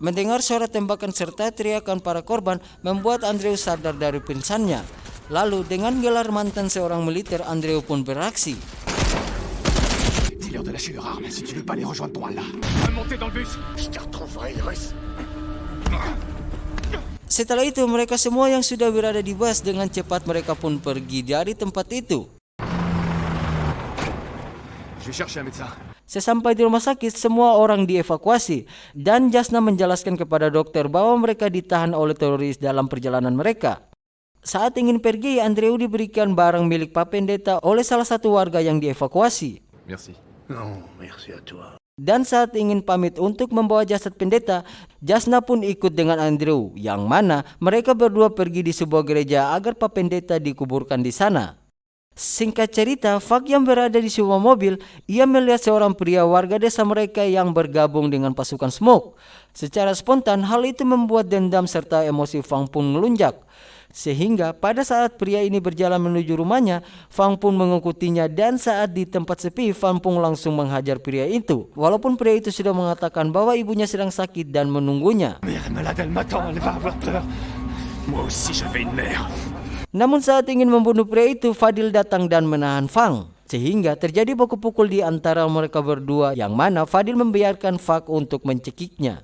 Mendengar suara tembakan serta teriakan para korban membuat Andreu sadar dari pingsannya. Lalu dengan gelar mantan seorang militer, Andreu pun beraksi. Dis-leur de lâcher leur arme si tu veux pas les rejoindre ton Allah. Montez dans le bus. Je te retrouverai, Russe. Setelah itu mereka semua yang sudah berada di bus dengan cepat mereka pun pergi dari tempat itu. Je vais chercher un médecin. Sesampai di rumah sakit, semua orang dievakuasi dan Jasna menjelaskan kepada dokter bahwa mereka ditahan oleh teroris dalam perjalanan mereka. Saat ingin pergi, Andreu diberikan barang milik Pak Pendeta oleh salah satu warga yang dievakuasi. Merci. Non, merci à toi. Dan saat ingin pamit untuk membawa jasad pendeta, Jasna pun ikut dengan Andreu, yang mana mereka berdua pergi di sebuah gereja agar Pak Pendeta dikuburkan di sana. Singkat cerita, Fak yang berada di sebuah mobil, ia melihat seorang pria warga desa mereka yang bergabung dengan pasukan Smoke. Secara spontan, hal itu membuat dendam serta emosi Fang pun melunjak. Sehingga pada saat pria ini berjalan menuju rumahnya, Fang pun mengikutinya dan saat di tempat sepi, Fang pun langsung menghajar pria itu. Walaupun pria itu sudah mengatakan bahwa ibunya sedang sakit dan menunggunya. Mère est malade, elle m'attend, elle va avoir peur. Moi aussi j'avais une mère. Namun saat ingin membunuh pria itu, Fadil datang dan menahan Fang. Sehingga terjadi baku pukul di antara mereka berdua, yang mana Fadil membiarkan Fak untuk mencekiknya.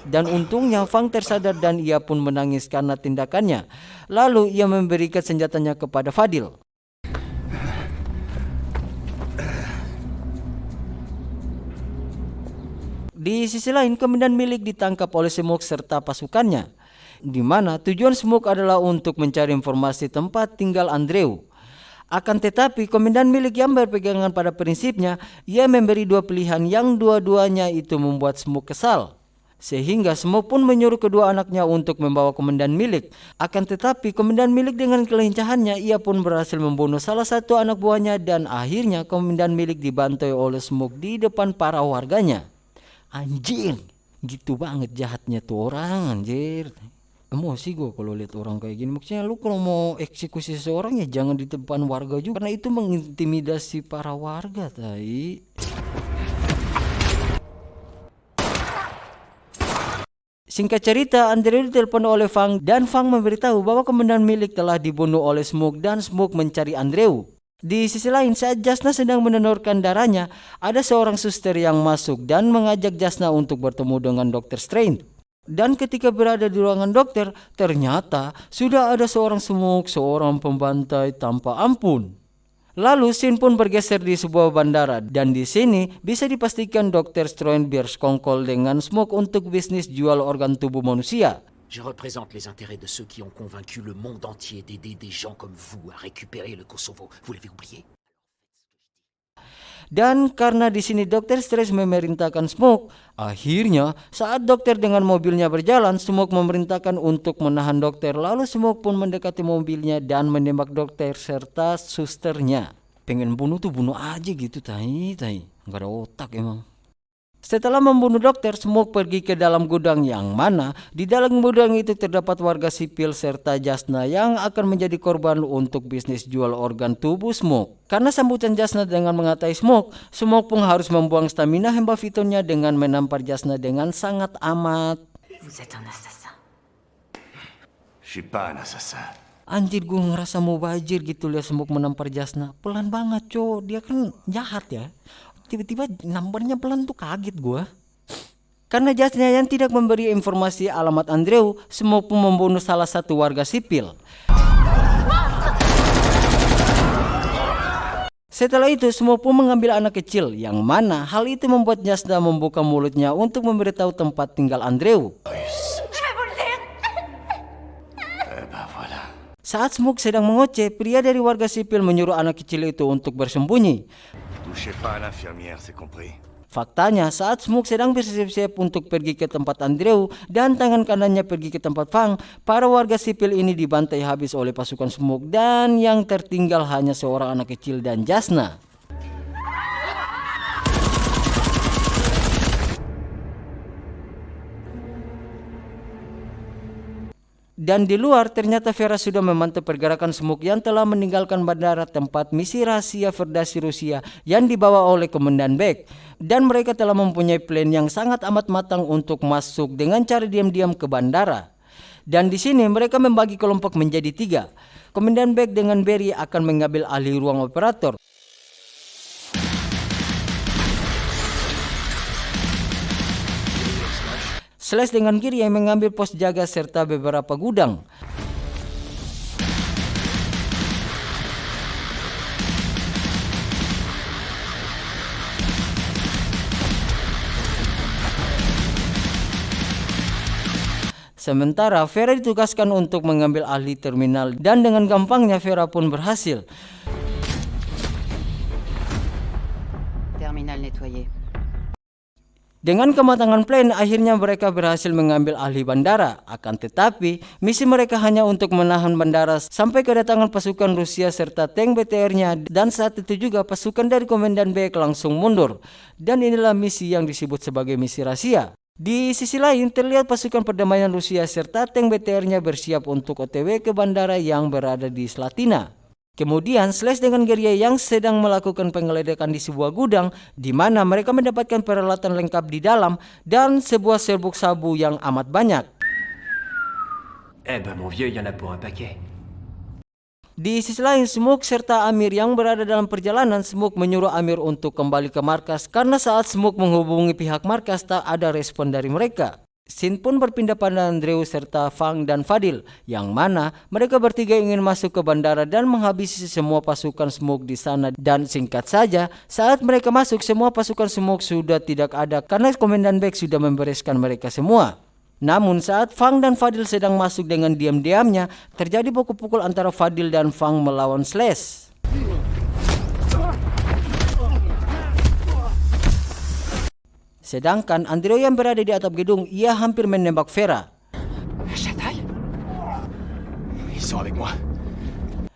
Dan untungnya Fang tersadar dan ia pun menangis karena tindakannya. Lalu ia memberikan senjatanya kepada Fadil. Di sisi lain, komandan milik ditangkap oleh Smoke serta pasukannya, di mana tujuan Smoke adalah untuk mencari informasi tempat tinggal Andreu. Akan tetapi, komandan milik yang berpegangan pada prinsipnya, ia memberi dua pilihan yang dua-duanya itu membuat Smoke kesal. Sehingga Smoke pun menyuruh kedua anaknya untuk membawa komandan milik. Akan tetapi, komandan milik dengan kelincahannya, ia pun berhasil membunuh salah satu anak buahnya dan akhirnya komandan milik dibantai oleh Smoke di depan para warganya. Anjir, gitu banget jahatnya tuh orang, anjir. Emosi gue kalau lihat orang kayak gini. Maksudnya lu kalau mau eksekusi seseorang ya jangan di depan warga juga, karena itu mengintimidasi para warga, tai. Singkat cerita, Andreu ditelepon oleh Fang dan Fang memberitahu bahwa komandan milik telah dibunuh oleh Smoke dan Smoke mencari Andreu. Di sisi lain, saat Jasna sedang mendonorkan darahnya, ada seorang suster yang masuk dan mengajak Jasna untuk bertemu dengan Dr. Strange. Dan ketika berada di ruangan dokter, ternyata sudah ada seorang Smoke, seorang pembantai tanpa ampun. Lalu scene pun bergeser di sebuah bandara dan di sini bisa dipastikan Dr. Strange bersekongkol dengan Smoke untuk bisnis jual organ tubuh manusia. Je représente les intérêts de ceux qui ont convaincu le monde entier d'aider des gens comme vous à récupérer le Kosovo. Vous l'avez oublié? Dan karena di sini Dr. Strange memerintahkan Smoke, akhirnya saat dokter dengan mobilnya berjalan, Smoke memerintahkan untuk menahan dokter. Lalu Smoke pun mendekati mobilnya dan menembak dokter serta susternya. Pengen bunuh tuh bunuh aja gitu, tai. Nggak ada otak emang. Setelah membunuh dokter, Smoke pergi ke dalam gudang yang mana di dalam gudang itu terdapat warga sipil serta Jasna yang akan menjadi korban untuk bisnis jual organ tubuh Smoke. Karena sambutan Jasna dengan mengatai Smoke, Smoke pun harus membuang stamina hemba fitonnya dengan menampar Jasna dengan sangat amat. Vous êtes un assassin. Je suis pas un assassin. Anjir, gue ngerasa mau bajir gitu lihat Smoke menampar Jasna. Pelan banget, dia kan jahat ya. Tiba-tiba namparnya pelan tuh kaget gue. Karena Jasna yang tidak memberi informasi alamat Andreu, Smoke pun membunuh salah satu warga sipil. Setelah itu Smoke pun mengambil anak kecil, yang mana hal itu membuat Jasna membuka mulutnya untuk memberitahu tempat tinggal Andreu. Saat Smoke sedang mengoceh, pria dari warga sipil menyuruh anak kecil itu untuk bersembunyi. Touchez pas à l'infirmière, c'est compris. Faktanya, saat Smoke sedang bersiap-siap untuk pergi ke tempat Andreu dan tangan kanannya pergi ke tempat Fang, para warga sipil ini dibantai habis oleh pasukan Smoke dan yang tertinggal hanya seorang anak kecil dan Jasna. Dan di luar ternyata Vera sudah memantau pergerakan Smoke yang telah meninggalkan bandara tempat misi rahasia Federasi Rusia yang dibawa oleh Komandan Beck. Dan mereka telah mempunyai plan yang sangat amat matang untuk masuk dengan cara diam-diam ke bandara. Dan di sini mereka membagi kelompok menjadi 3. Komandan Beck dengan Barry akan mengambil alih ruang operator. Slash dengan Geary yang mengambil pos jaga serta beberapa gudang. Sementara Vera ditugaskan untuk mengambil alih terminal dan dengan gampangnya Vera pun berhasil. Terminal nettoyé. Dengan kematangan plan, akhirnya mereka berhasil mengambil alih bandara. Akan tetapi, misi mereka hanya untuk menahan bandara sampai kedatangan pasukan Rusia serta tank BTR-nya, dan saat itu juga pasukan dari Komandan Beck langsung mundur. Dan inilah misi yang disebut sebagai misi rahasia. Di sisi lain, terlihat pasukan perdamaian Rusia serta tank BTR-nya bersiap untuk OTW ke bandara yang berada di Slatina. Kemudian Slash dengan Geary yang sedang melakukan penggeledahan di sebuah gudang di mana mereka mendapatkan peralatan lengkap di dalam dan sebuah serbuk sabu yang amat banyak. Eh ben mon vieux, y en a pour un paquet. Di sisi lain, Smoke serta Amir yang berada dalam perjalanan. Smoke menyuruh Amir untuk kembali ke markas karena saat Smoke menghubungi pihak markas tak ada respon dari mereka. Scene pun berpindah pada Andrew serta Fang dan Fadil, yang mana mereka bertiga ingin masuk ke bandara dan menghabisi semua pasukan Smoke di sana. Dan singkat saja, saat mereka masuk, semua pasukan Smoke sudah tidak ada karena Komandan Beck sudah membereskan mereka semua. Namun saat Fang dan Fadil sedang masuk dengan diam-diamnya, terjadi pukul-pukul antara Fadil dan Fang melawan Slash. Sedangkan Andrew yang berada di atap gedung, ia hampir menembak Vera. Chataille? Ils sont avec moi.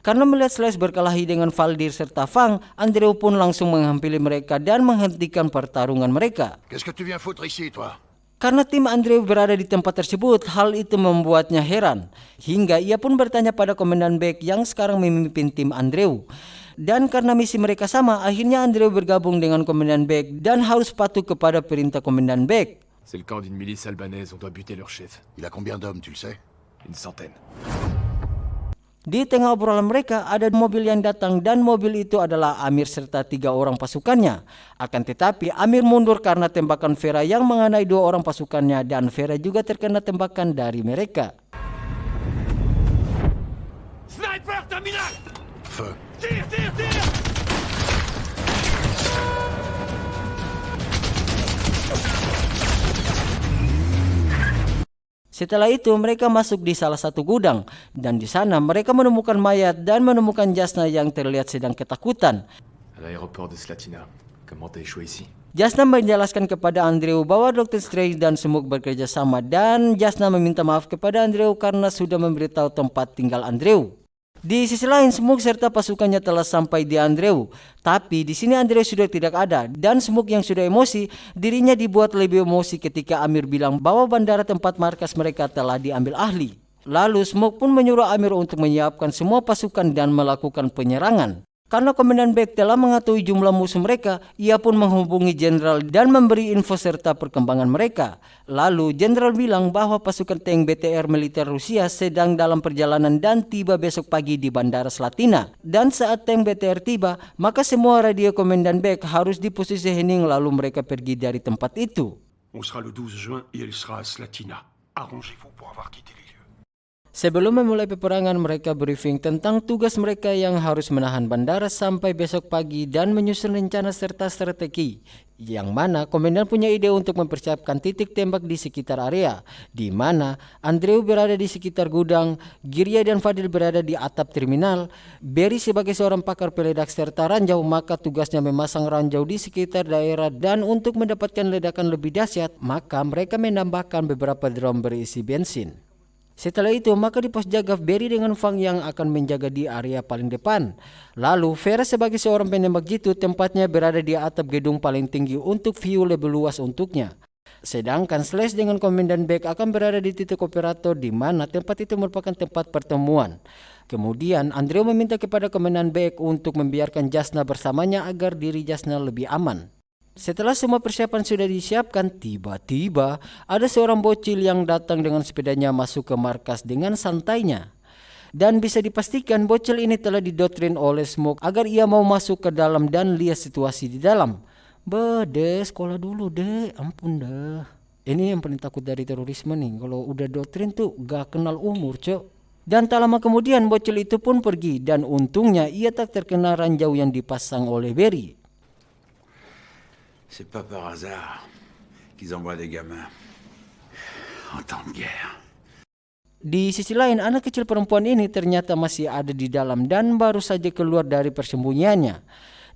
Karena melihat Slash berkelahi dengan Valdir serta Fang, Andrew pun langsung menghampiri mereka dan menghentikan pertarungan mereka. Qu'est-ce que tu viens foutre ici, toi? Karena tim Andrew berada di tempat tersebut, hal itu membuatnya heran. Hingga ia pun bertanya pada Komandan Beck yang sekarang memimpin tim Andrew. Dan karena misi mereka sama, akhirnya Andrew bergabung dengan Komandan Beck dan harus patuh kepada perintah Komandan Beck. C'est le camp d'une milice albanaise, on doit buter leur chef. Il a combien d'hommes, tu le sais? Une centaine. Di tengah obrolan mereka, ada mobil yang datang dan mobil itu adalah Amir serta 3 orang pasukannya. Akan tetapi Amir mundur karena tembakan Vera yang mengenai 2 orang pasukannya dan Vera juga terkena tembakan dari mereka. Sniper terminal! Feu. Tire, tire, tire! Setelah itu mereka masuk di salah satu gudang dan di sana mereka menemukan mayat dan menemukan Jasna yang terlihat sedang ketakutan. À l'aéroport de Slatina. Comment t'as échoué ici? Jasna menjelaskan kepada Andrew bahwa Dr. Strange dan Smoke bekerja sama dan Jasna meminta maaf kepada Andrew karena sudah memberitahu tempat tinggal Andrew. Di sisi lain, Smoke serta pasukannya telah sampai di Andrew. Tapi di sini Andrew sudah tidak ada dan Smoke yang sudah emosi, dirinya dibuat lebih emosi ketika Amir bilang bahwa bandara tempat markas mereka telah diambil ahli. Lalu Smoke pun menyuruh Amir untuk menyiapkan semua pasukan dan melakukan penyerangan. Karena Komandan Beck telah mengetahui jumlah musuh mereka, ia pun menghubungi jenderal dan memberi info serta perkembangan mereka. Lalu jenderal bilang bahwa pasukan tank BTR militer Rusia sedang dalam perjalanan dan tiba besok pagi di Bandara Slatina. Dan saat tank BTR tiba, maka semua radio Komandan Beck harus di posisi hening lalu mereka pergi dari tempat itu. On sera le 12 juin et elle sera à Slatina. Arrangez-vous pour avoir quitté les lieux. Sebelum memulai peperangan, mereka briefing tentang tugas mereka yang harus menahan bandara sampai besok pagi dan menyusun rencana serta strategi. Yang mana komandan punya ide untuk mempersiapkan titik tembak di sekitar area, di mana Andrew berada di sekitar gudang, Geary dan Fadil berada di atap terminal, Barry sebagai seorang pakar peledak serta ranjau, maka tugasnya memasang ranjau di sekitar daerah dan untuk mendapatkan ledakan lebih dahsyat, maka mereka menambahkan beberapa drum berisi bensin. Setelah itu, maka di pos jaga Barry dengan Fang yang akan menjaga di area paling depan. Lalu, Vera sebagai seorang penembak jitu tempatnya berada di atap gedung paling tinggi untuk view lebih luas untuknya. Sedangkan Slash dengan Komandan Beck akan berada di titik operator di mana tempat itu merupakan tempat pertemuan. Kemudian Andreu meminta kepada Komandan Beck untuk membiarkan Jasna bersamanya agar diri Jasna lebih aman. Setelah semua persiapan sudah disiapkan, tiba-tiba ada seorang bocil yang datang dengan sepedanya masuk ke markas dengan santainya. Dan bisa dipastikan bocil ini telah didoktrin oleh Smoke agar ia mau masuk ke dalam dan lihat situasi di dalam. Deh, sekolah dulu deh, ampun dah. Ini yang paling takut dari terorisme nih, kalau udah doktrin tuh gak kenal umur cok. Dan tak lama kemudian bocil itu pun pergi dan untungnya ia tak terkena ranjau yang dipasang oleh Barry. C'est pas par hasard qu'ils envoient des gamins en temps de guerre. Di sisi lain, anak kecil perempuan ini ternyata masih ada di dalam dan baru saja keluar dari persembunyiannya.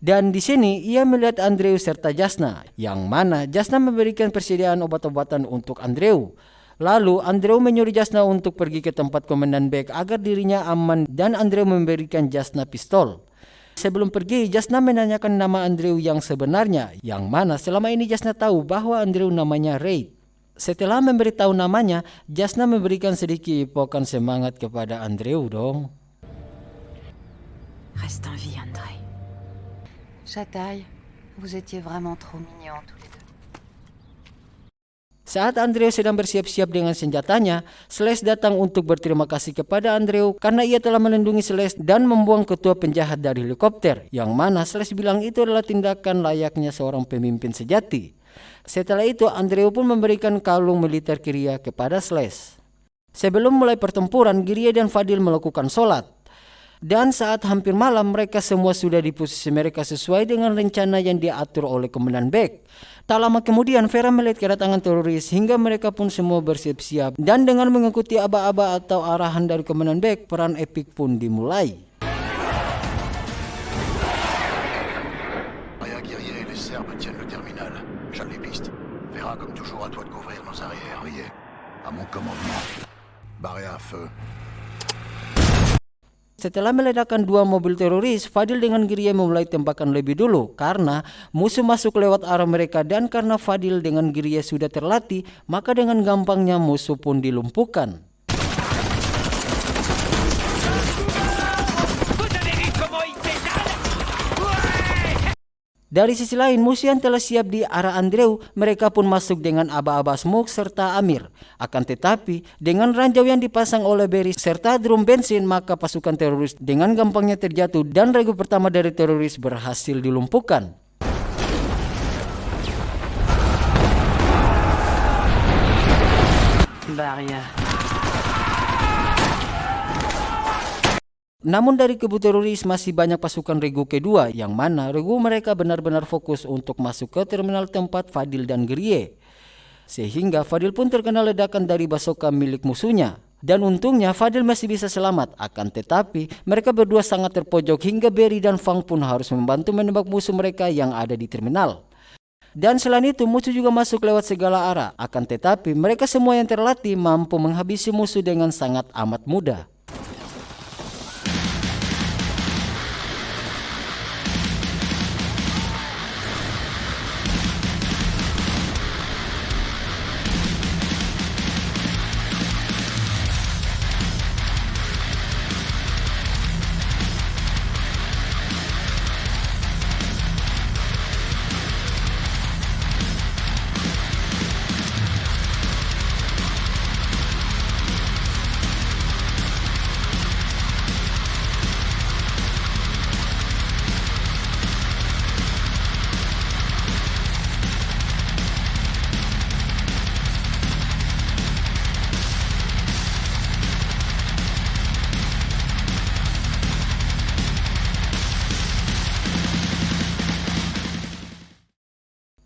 Dan di sini ia melihat Andreu serta Jasna, yang mana Jasna memberikan persediaan obat-obatan untuk Andreu. Lalu Andreu menyuruh Jasna untuk pergi ke tempat Komandan Beck agar dirinya aman dan Andreu memberikan Jasna pistol. Sebelum pergi, Jasna menanyakan nama Andreu yang sebenarnya, yang mana selama ini Jasna tahu bahwa Andreu namanya Reid. Setelah memberitahu namanya, Jasna memberikan sedikit ipokan semangat kepada Andreu dong. Reste en vie, André. Chataille, vous étiez vraiment trop mignons tous les deux. Saat Andreu sedang bersiap-siap dengan senjatanya, Slash datang untuk berterima kasih kepada Andreu karena ia telah melindungi Slash dan membuang ketua penjahat dari helikopter, yang mana Slash bilang itu adalah tindakan layaknya seorang pemimpin sejati. Setelah itu Andreu pun memberikan kalung militer Kyria kepada Slash. Sebelum mulai pertempuran, Kyria dan Fadil melakukan sholat. Dan saat hampir malam, mereka semua sudah di posisi mereka sesuai dengan rencana yang diatur oleh Komandan Beck. Tak lama kemudian Vera melihat kedatangan teroris hingga mereka pun semua bersiap-siap. Dan dengan mengikuti aba-aba atau arahan dari Komandan Beck, peran epik pun dimulai. Rien guerrier et les Serbes tiennent le terminal. J'aime les pistes. Vera, comme toujours, à toi de couvrir nos arrières. Riez. À mon commandement. Barrez un feu. Setelah meledakkan dua mobil teroris, Fadil dengan Kyria memulai tembakan lebih dulu karena musuh masuk lewat arah mereka, dan karena Fadil dengan Kyria sudah terlatih, maka dengan gampangnya musuh pun dilumpuhkan. Dari sisi lain, musuh yang telah siap di arah Andreu, mereka pun masuk dengan aba-aba Smoke serta Amir. Akan tetapi, dengan ranjau yang dipasang oleh Barry serta drum bensin, maka pasukan teroris dengan gampangnya terjatuh dan regu pertama dari teroris berhasil dilumpuhkan. Barrière. Namun dari kubu teroris masih banyak pasukan regu kedua, yang mana regu mereka benar-benar fokus untuk masuk ke terminal tempat Fadil dan Kyria. Sehingga Fadil pun terkena ledakan dari basoka milik musuhnya. Dan untungnya Fadil masih bisa selamat, akan tetapi mereka berdua sangat terpojok hingga Barry dan Fang pun harus membantu menembak musuh mereka yang ada di terminal. Dan selain itu musuh juga masuk lewat segala arah, akan tetapi mereka semua yang terlatih mampu menghabisi musuh dengan sangat amat mudah.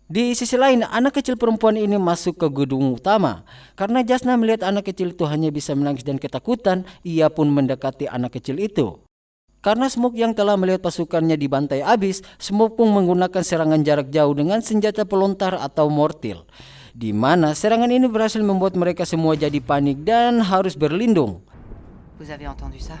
Di sisi lain, anak kecil perempuan ini masuk ke gedung utama. Karena Jasna melihat anak kecil itu hanya bisa menangis dan ketakutan, ia pun mendekati anak kecil itu. Karena Smoke yang telah melihat pasukannya dibantai habis, Smoke pun menggunakan serangan jarak jauh dengan senjata pelontar atau mortir. Di mana serangan ini berhasil membuat mereka semua jadi panik dan harus berlindung. Vous avez entendu ça?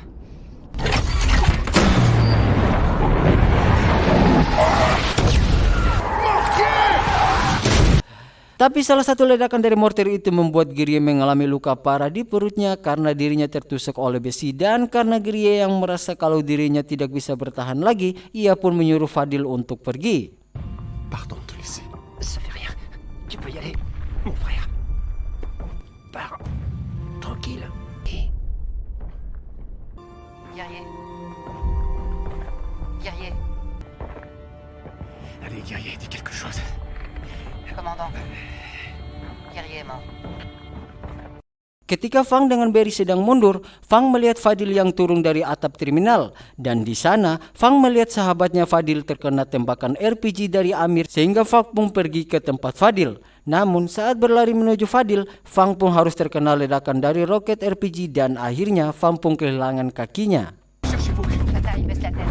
Tapi salah satu ledakan dari mortir itu membuat Grie mengalami luka parah di perutnya karena dirinya tertusuk oleh besi, dan karena Grie yang merasa kalau dirinya tidak bisa bertahan lagi, ia pun menyuruh Fadil untuk pergi. Pardon de te laisser. Ça fait rien. Tu peux y aller, mon frère. Pars. Tranquille. Et Guerrier. Guerrier. Allez, guerrier, dis quelque chose. Commandant. Guerrier est mort. Ketika Fang dengan Barry sedang mundur, Fang melihat Fadil yang turun dari atap terminal, dan di sana Fang melihat sahabatnya Fadil terkena tembakan RPG dari Amir, sehingga Fang pun pergi ke tempat Fadil. Namun saat berlari menuju Fadil, Fang pun harus terkena ledakan dari roket RPG dan akhirnya Fang pun kehilangan kakinya. Chataille, baisse la tête.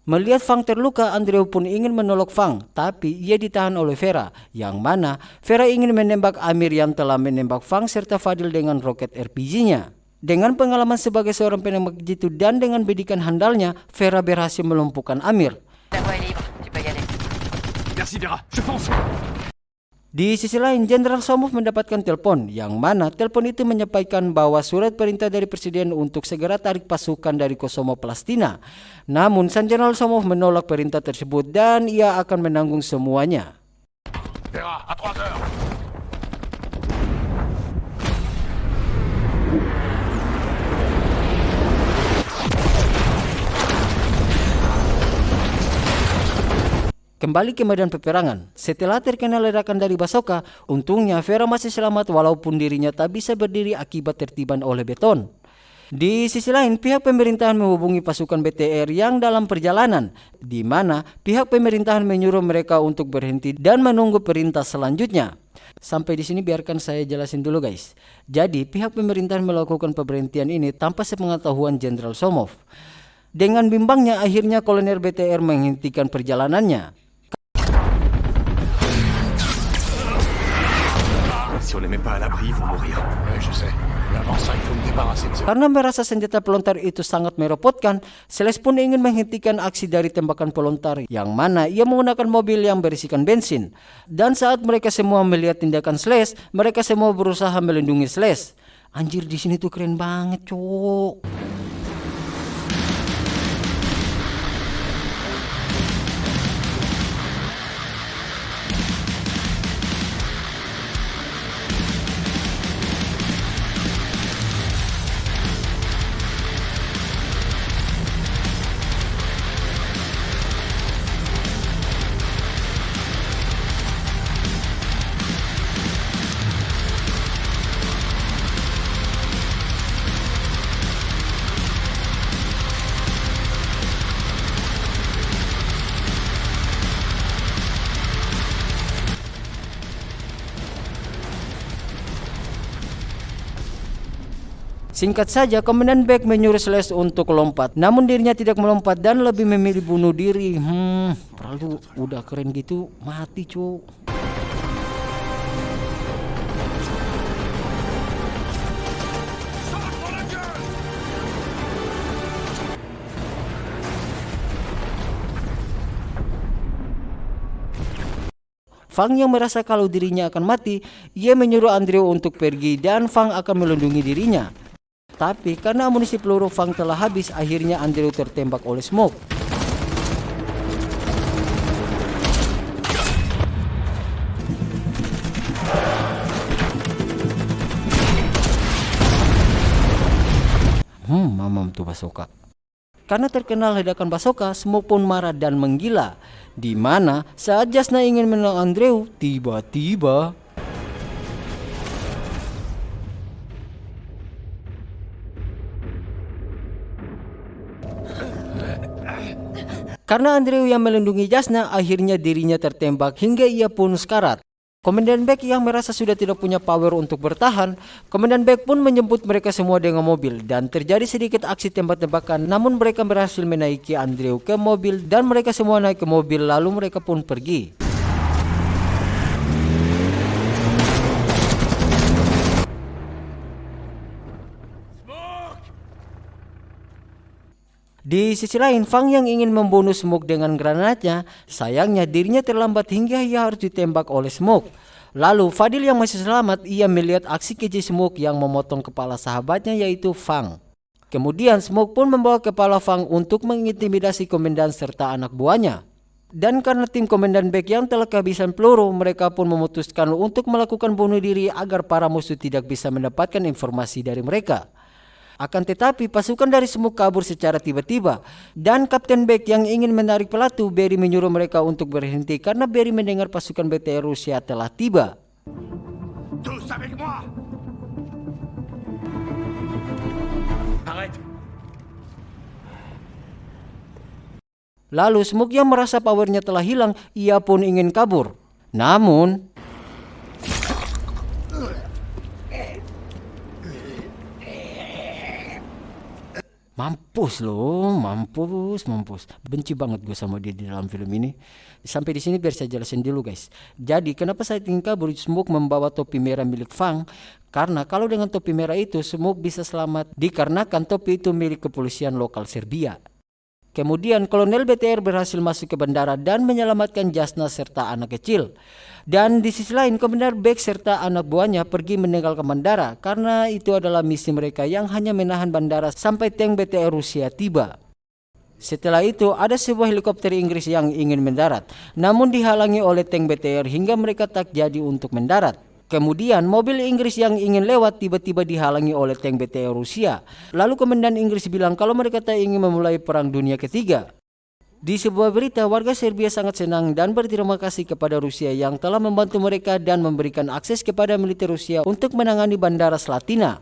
Melihat Fang terluka, Andreu pun ingin menolong Fang, tapi ia ditahan oleh Vera, yang mana Vera ingin menembak Amir yang telah menembak Fang serta Fadil dengan roket RPG-nya. Dengan pengalaman sebagai seorang penembak jitu dan dengan bidikan handalnya, Vera berhasil melumpuhkan Amir. La voie est libre, tu peux y aller. Merci Vera, je fonce. Di sisi lain, Jenderal Somov mendapatkan telepon, yang mana telepon itu menyampaikan bahwa surat perintah dari Presiden untuk segera tarik pasukan dari Kosovo Palestina. Namun, Sang Jenderal Somov menolak perintah tersebut dan ia akan menanggung semuanya. Vera, à 3 heures. Kembali ke medan peperangan. Setelah terkena ledakan dari basoka, untungnya Vera masih selamat walaupun dirinya tak bisa berdiri akibat tertiban oleh beton. Di sisi lain, pihak pemerintahan menghubungi pasukan BTR yang dalam perjalanan, di mana pihak pemerintahan menyuruh mereka untuk berhenti dan menunggu perintah selanjutnya. Sampai di sini biarkan saya jelasin dulu guys. Jadi pihak pemerintahan melakukan pemberhentian ini tanpa sepengetahuan Jenderal Somov. Dengan bimbangnya akhirnya Kolonel BTR menghentikan perjalanannya. Si on les met pas à l'abri, ils vont mourir. Ouais, je sais. Mais avant ça, il faut me débarrasser de ça. Karena merasa senjata pelontar itu sangat merepotkan, Celeste pun ingin menghentikan aksi dari tembakan pelontar, yang mana ia menggunakan mobil yang berisikan bensin. Dan saat mereka semua melihat tindakan Celeste, mereka semua berusaha melindungi Celeste. Anjir, di sini tuh keren banget, cok. Singkat saja, Komandan Beck menyuruh Celeste untuk lompat, namun dirinya tidak melompat dan lebih memilih bunuh diri. Lalu udah keren gitu, mati cuk. Fang yang merasa kalau dirinya akan mati, ia menyuruh Andreu untuk pergi dan Fang akan melindungi dirinya. Tapi karena amunisi peluru Fang telah habis, akhirnya Andreu tertembak oleh Smoke. Mamam tuh basoka. Karena terkena ledakan basoka, Smoke pun marah dan menggila. Di mana saat Jasna ingin menolong Andreu, tiba-tiba karena Andreu yang melindungi Jasna, akhirnya dirinya tertembak hingga ia pun sekarat. Komandan Beck yang merasa sudah tidak punya power untuk bertahan, Komandan Beck pun menjemput mereka semua dengan mobil dan terjadi sedikit aksi tembak-tembakan, namun mereka berhasil menaiki Andreu ke mobil dan mereka semua naik ke mobil lalu mereka pun pergi. Di sisi lain, Fang yang ingin membunuh Smoke dengan granatnya, sayangnya dirinya terlambat hingga ia harus ditembak oleh Smoke. Lalu Fadil yang masih selamat, ia melihat aksi keji Smoke yang memotong kepala sahabatnya yaitu Fang. Kemudian Smoke pun membawa kepala Fang untuk mengintimidasi komandan serta anak buahnya. Dan karena tim Komandan Beck yang telah kehabisan peluru, mereka pun memutuskan untuk melakukan bunuh diri agar para musuh tidak bisa mendapatkan informasi dari mereka. Akan tetapi pasukan dari Smoke kabur secara tiba-tiba, dan Kapten Beck yang ingin menarik pelatu, Barry menyuruh mereka untuk berhenti karena Barry mendengar pasukan BTR Rusia telah tiba. Tous avec moi! Arrête! Lalu Smoke yang merasa powernya telah hilang, ia pun ingin kabur. Namun mampus loh, mampus. Benci banget gue sama dia di dalam film ini. Sampai di sini biar saya jelasin dulu guys. Jadi kenapa saya ingin kabur? Smoke membawa topi merah milik Fang. Karena kalau dengan topi merah itu Smoke bisa selamat dikarenakan topi itu milik kepolisian lokal Serbia. Kemudian Kolonel BTR berhasil masuk ke bandara dan menyelamatkan Jasna serta anak kecil. Dan di sisi lain Komandan Beck serta anak buahnya pergi meninggalkan bandara karena itu adalah misi mereka yang hanya menahan bandara sampai tank BTR Rusia tiba. Setelah itu ada sebuah helikopter Inggris yang ingin mendarat, namun dihalangi oleh tank BTR hingga mereka tak jadi untuk mendarat. Kemudian mobil Inggris yang ingin lewat tiba-tiba dihalangi oleh tank BTR Rusia. Lalu Komandan Inggris bilang kalau mereka tak ingin memulai perang dunia ketiga. Di sebuah berita, warga Serbia sangat senang dan berterima kasih kepada Rusia yang telah membantu mereka dan memberikan akses kepada militer Rusia untuk menangani bandara Slatina.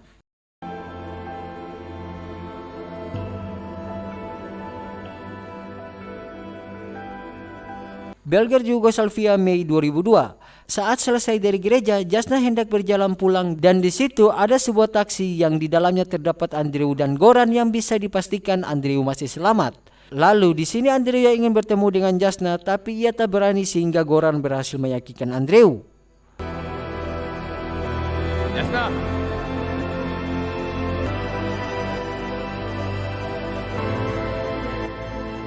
Belgrade, Yugoslavia, Mei 2002. Saat selesai dari gereja, Jasna hendak berjalan pulang dan di situ ada sebuah taksi yang di dalamnya terdapat Andreu dan Goran yang bisa dipastikan Andreu masih selamat. Lalu di sini Andreu ingin bertemu dengan Jasna tapi ia tak berani sehingga Goran berhasil meyakinkan Andreu. Jasna!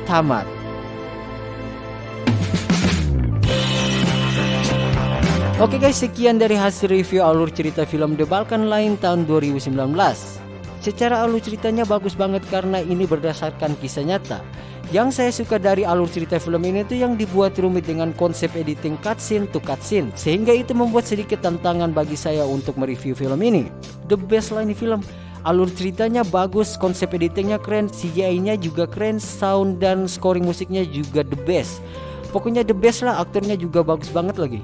Tamat. Oke guys, sekian dari hasil review alur cerita film The Balkan Line tahun 2019. Secara alur ceritanya bagus banget karena ini berdasarkan kisah nyata. Yang saya suka dari alur cerita film ini tuh yang dibuat rumit dengan konsep editing cutscene to cutscene, sehingga itu membuat sedikit tantangan bagi saya untuk mereview film ini. The best lah ini film. Alur ceritanya bagus, konsep editingnya keren, CGI-nya juga keren, sound dan scoring musiknya juga the best. Pokoknya the best lah, aktornya juga bagus banget lagi.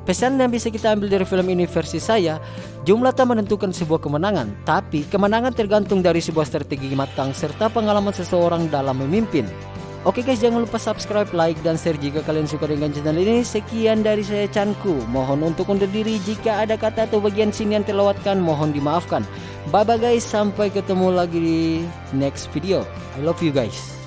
Pesan yang bisa kita ambil dari film ini versi saya, jumlah tak menentukan sebuah kemenangan, tapi kemenangan tergantung dari sebuah strategi matang serta pengalaman seseorang dalam memimpin. Oke guys, jangan lupa subscribe, like, dan share jika kalian suka dengan channel ini. Sekian dari saya Chanku, mohon untuk undur diri jika ada kata atau bagian sini yang terlewatkan, mohon dimaafkan. Bye bye guys, sampai ketemu lagi di next video. I love you guys.